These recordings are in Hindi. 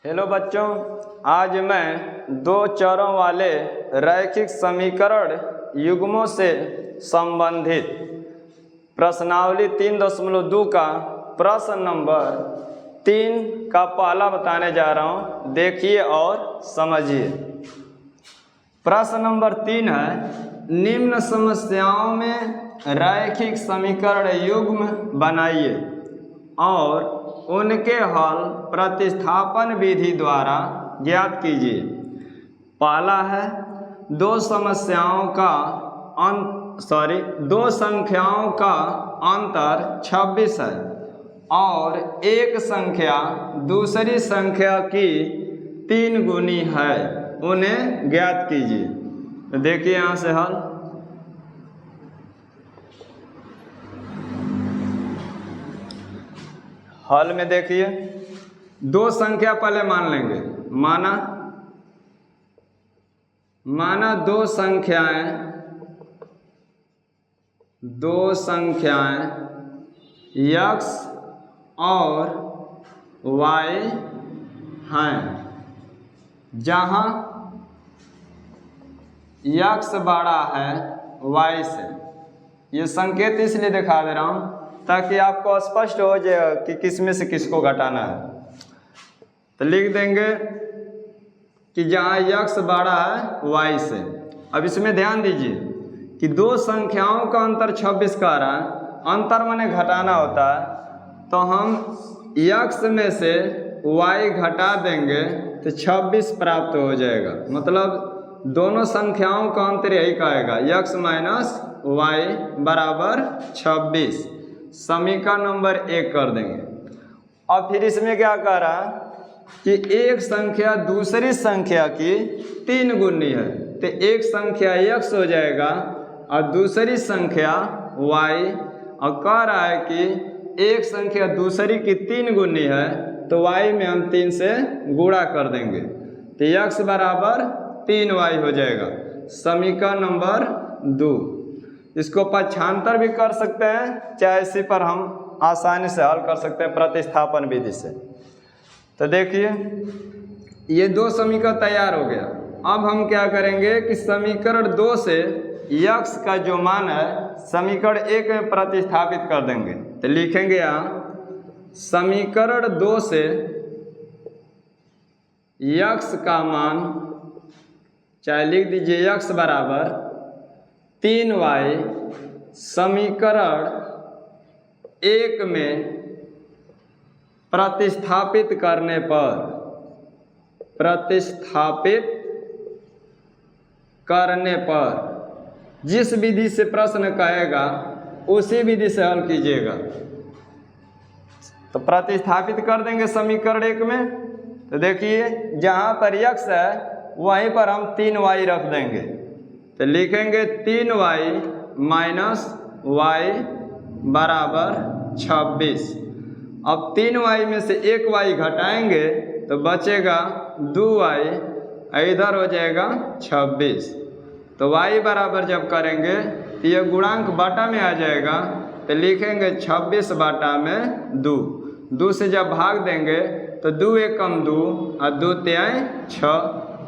हेलो बच्चों, आज मैं दो चरों वाले रैखिक समीकरण युग्मों से संबंधित प्रश्नावली 3.2 का प्रश्न नंबर 3 का पहला बताने जा रहा हूं। देखिए और समझिए। प्रश्न नंबर 3 है, निम्न समस्याओं में रैखिक समीकरण युग्म बनाइए और उनके हल प्रतिस्थापन विधि द्वारा ज्ञात कीजिए। पहला है, दो संख्याओं का अंतर 26 है और एक संख्या दूसरी संख्या की 3 गुनी है, उन्हें ज्ञात कीजिए। तो देखिए यहाँ से हल। हल में देखिए, दो संख्या पहले मान लेंगे। माना दो संख्याएं x और y हैं, जहां x बड़ा है y से। ये संकेत इसलिए दिखा दे रहा हूं ताकि आपको स्पष्ट हो जाए कि किस में से किसको घटाना है। तो लिख देंगे कि जहाँ x बड़ा है y से। अब इसमें ध्यान दीजिए कि दो संख्याओं का अंतर 26 का रहा है। अंतर माने घटाना होता है, तो हम x में से y घटा देंगे तो 26 प्राप्त हो जाएगा। मतलब दोनों संख्याओं का अंतर यही कहेगा, x माइनस y बराबर 26। समीकरण नंबर 1 कर देंगे। अब फिर इसमें क्या कह रहा है कि एक संख्या दूसरी संख्या की 3 गुनी है, तो एक संख्या x हो जाएगा और दूसरी संख्या y। और कह रहा है कि एक संख्या दूसरी की 3 गुनी है, तो y में हम 3 से गुणा कर देंगे, तो x बराबर 3y हो जाएगा। समीकरण नंबर 2। इसको पक्षांतर भी कर सकते हैं, चाहे इसी पर हम आसानी से हल कर सकते हैं प्रतिस्थापन विधि से। तो देखिए, ये दो समीकरण तैयार हो गया। अब हम क्या करेंगे कि समीकरण 2 से x का जो मान है समीकरण 1 में प्रतिस्थापित कर देंगे। तो लिखेंगे यहाँ समीकरण 2 से x का मान, चाहे लिख दीजिए x बराबर 3y समीकरण 1 में प्रतिस्थापित करने पर जिस विधि से प्रश्न कहेगा उसी विधि से हल कीजिएगा। तो प्रतिस्थापित कर देंगे समीकरण 1 में। तो देखिए, जहाँ पर x है वहीं पर हम 3y रख देंगे। तो लिखेंगे 3y माइनस y बराबर 26। अब 3y में से 1y घटाएंगे तो बचेगा 2y, इधर हो जाएगा 26। तो y बराबर जब करेंगे तो ये गुणांक बाटा में आ जाएगा। तो लिखेंगे 26 बाटा में 2। 2 से जब भाग देंगे तो 2 एकम 2 और 2 तिहाई 6,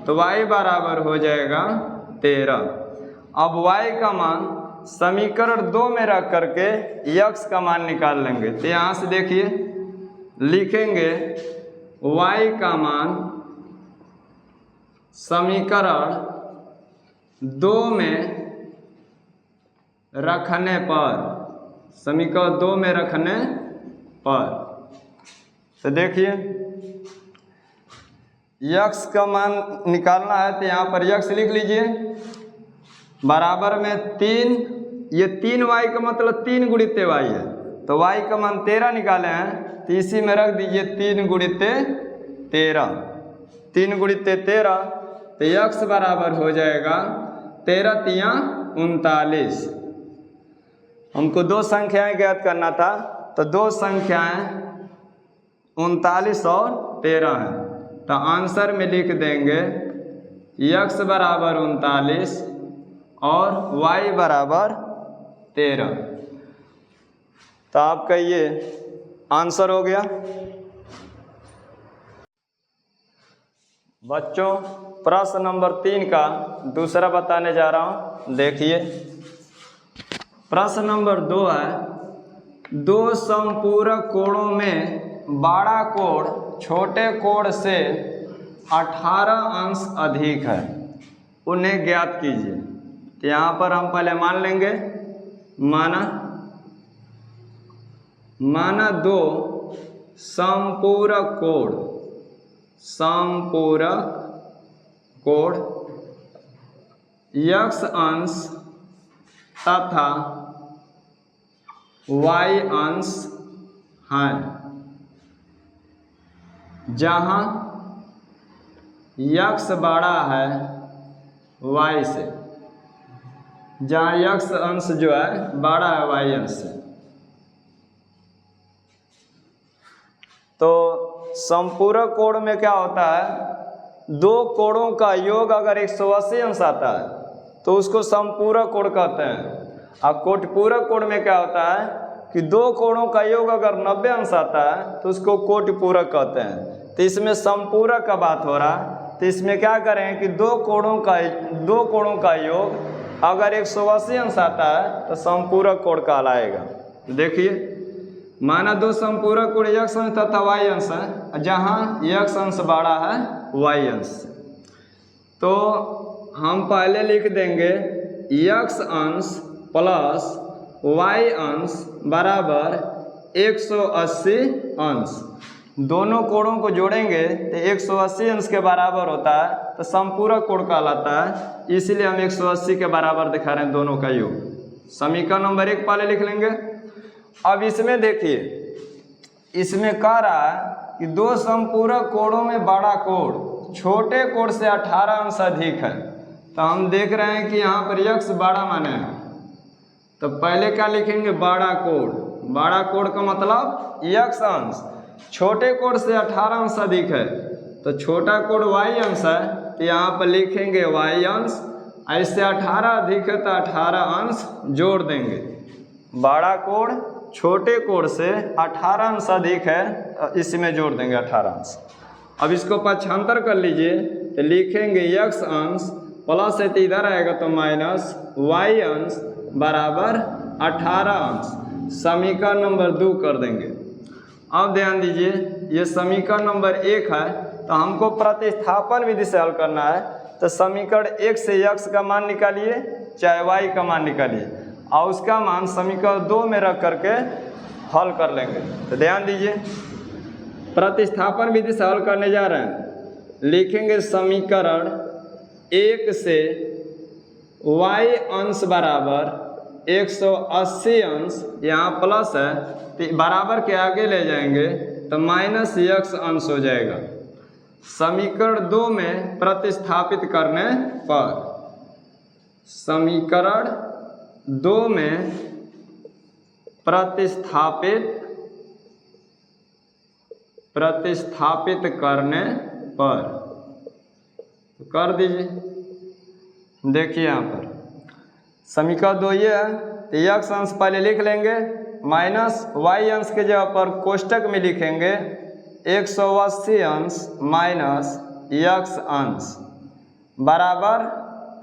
तो y बराबर हो जाएगा 13। अब y का मान समीकरण 2 में रख करके x का मान निकाल लेंगे। तो यहाँ से देखिए, लिखेंगे y का मान समीकरण 2 में रखने पर, तो देखिए x का मान निकालना है। तो यहाँ पर x लिख लीजिए बराबर में 3। ये 3y का मतलब 3 गुणित y है, तो y का मान 13 निकाले हैं, तो इसी में रख दीजिए 3 गुणित 13। 3 गुणित 13, तो x बराबर हो जाएगा 13 तिया 39। हमको दो संख्याएं ज्ञात करना था, तो दो संख्याएं 39 और 13 हैं। तो आंसर में लिख देंगे x बराबर 39 और y बराबर 13। तो आपका ये आंसर हो गया। बच्चों प्रश्न नंबर 3 का दूसरा बताने जा रहा हूँ। देखिए प्रश्न नंबर 2 है, दो समपूरक कोणों में बड़ा कोण छोटे कोण से 18 अंश अधिक है, उन्हें ज्ञात कीजिए। तो यहाँ पर हम पहले मान लेंगे, माना दो समपूरक कोण x अंश तथा y अंश हैं, जहाँ x बड़ा है y से, जहाँ x अंश जो है बड़ा है y अंश से। तो समपूरक कोण में क्या होता है, दो कोणों का योग अगर 180 अंश आता है तो उसको समपूरक कोण कहते हैं। और कोटिपूरक कोण में क्या होता है कि दो कोणों का योग अगर 90 अंश आता है तो उसको कोटिपूरक कहते हैं। तो इसमें समपूरक का बात हो रहा है, तो इसमें क्या करें कि दो कोणों का योग अगर 180 अंश आता है तो समपूरक कोण कहलाएगा। देखिए माना दो समपूरक कोण x अंश तथा y अंश है, जहाँ x अंश बड़ा है y अंश से। तो हम पहले लिख देंगे x अंश प्लस y अंश बराबर 180 अंश। दोनों कोणों को जोड़ेंगे तो 180 अंश के बराबर होता है, तो समपूरक कोण कहलाता है। इसलिए हम 180 के बराबर दिखा रहे हैं दोनों का योग। समीकरण नंबर 1 पहले लिख लेंगे। अब इसमें देखिए, इसमें कह रहा है कि दो समपूरक कोणों में बड़ा कोण छोटे कोण से 18 अंश अधिक है। तो हम देख रहे हैं कि यहाँ पर x बड़ा माने है, तो पहले क्या लिखेंगे, बड़ा कोण। बड़ा कोण का मतलब x अंश, छोटे कोण से 18 अंश अधिक है, तो छोटा कोण y अंश है, तो यहाँ पर लिखेंगे y अंश। ऐसे 18 अधिक है तो 18 अंश जोड़ देंगे। बड़ा कोण छोटे कोण से 18 अंश अधिक है, इसमें जोड़ देंगे 18 अंश। अब इसको पक्षांतर कर लीजिए, तो लिखेंगे x अंश प्लस है तो इधर आएगा तो माइनस y अंश बराबर 18 अंश। समीकरण नंबर 2 कर देंगे। अब ध्यान दीजिए, ये समीकरण नंबर 1 है, तो हमको प्रतिस्थापन विधि से हल करना है। तो समीकरण 1 से x का मान निकालिए, चाहे y का मान निकालिए, और उसका मान समीकरण 2 में रख करके हल कर लेंगे। तो ध्यान दीजिए, प्रतिस्थापन विधि से हल करने जा रहे हैं। लिखेंगे समीकरण 1 से y अंश बराबर 180 अंश, यहाँ प्लस है तो बराबर के आगे ले जाएंगे तो माइनस x अंश हो जाएगा। समीकरण 2 में प्रतिस्थापित करने पर, समीकरण 2 में प्रतिस्थापित करने पर तो कर दीजिए। देखिए यहाँ पर समीकरण 2 ये है, तो x अंश पहले लिख लेंगे, माइनस y अंश के जगह पर कोष्टक में लिखेंगे 180 अंश माइनस x अंश बराबर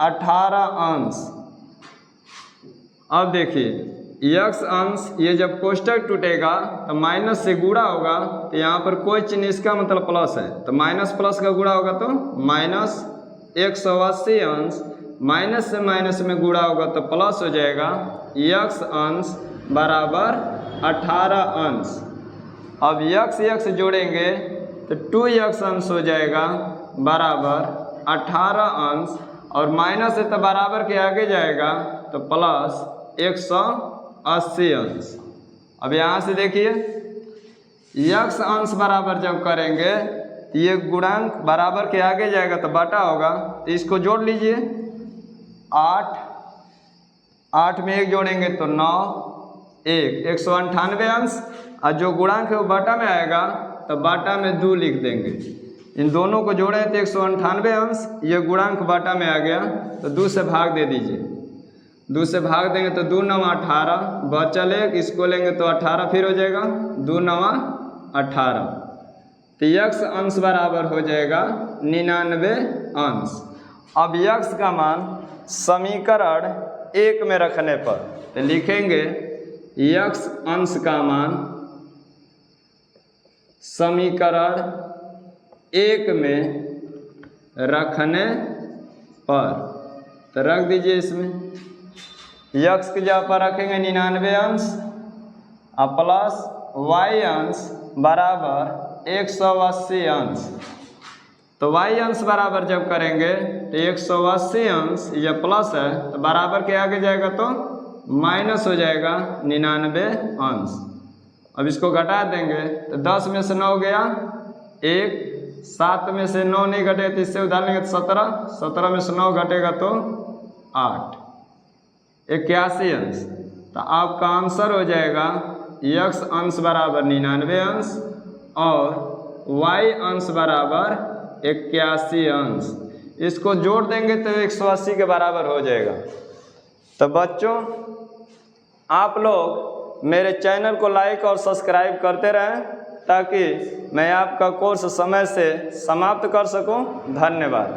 18 अंश। अब देखिए x अंश, ये जब कोष्टक टूटेगा तो माइनस से गुणा होगा, तो यहाँ पर कोई चिन्ह, इसका मतलब प्लस है, तो माइनस प्लस का गुणा होगा तो माइनस 180 अंश, माइनस से माइनस में गुणा होगा तो प्लस हो जाएगा x अंश बराबर 18 अंश। अब x जोड़ेंगे तो 2x अंश हो जाएगा बराबर 18 अंश, और माइनस से तो बराबर के आगे जाएगा तो प्लस 180 अंश। अब यहाँ से देखिए x अंश बराबर जब करेंगे तो ये गुणांक बराबर के आगे जाएगा तो बटा होगा, तो इसको जोड़ लीजिए। 8 में 1 जोड़ेंगे तो 9, 198 अंश, और जो गुणांक है वो बटा में आएगा तो बटा में 2 लिख देंगे। इन दोनों को जोड़े तो 198 अंश, ये गुणांक बटा में आ गया तो 2 से भाग दे दीजिए। 2 से भाग देंगे तो 2 9 18, बचल 1, इसको लेंगे तो 18 फिर हो जाएगा, 2 9 18। तो यक्स अंश बराबर हो जाएगा 99 अंश। अब यक्स का मान समीकरण 1 में रखने पर तो लिखेंगे यक्स अंश का मान समीकरण 1 में रखने पर, तो रख दीजिए इसमें यक्स की जगह पर रखेंगे 99 अंश और प्लस वाई अंश बराबर 180 अंश। तो y अंश बराबर जब करेंगे तो 180 अंश ये प्लस है तो बराबर के आगे जाएगा तो माइनस हो जाएगा 99 अंश। अब इसको घटा देंगे तो 10 में से 9 गया 1, 7 में से 9 नहीं घटे तो इससे उधार लेंगे तो 17, 17 में से 9 घटेगा तो 8, 81 अंश। तो आपका आंसर हो जाएगा यक्स अंश बराबर 99 अंश और y अंश बराबर 81 अंश। इसको जोड़ देंगे तो 180 के बराबर हो जाएगा। तो बच्चों आप लोग मेरे चैनल को लाइक और सब्सक्राइब करते रहें ताकि मैं आपका कोर्स समय से समाप्त कर सकूं। धन्यवाद।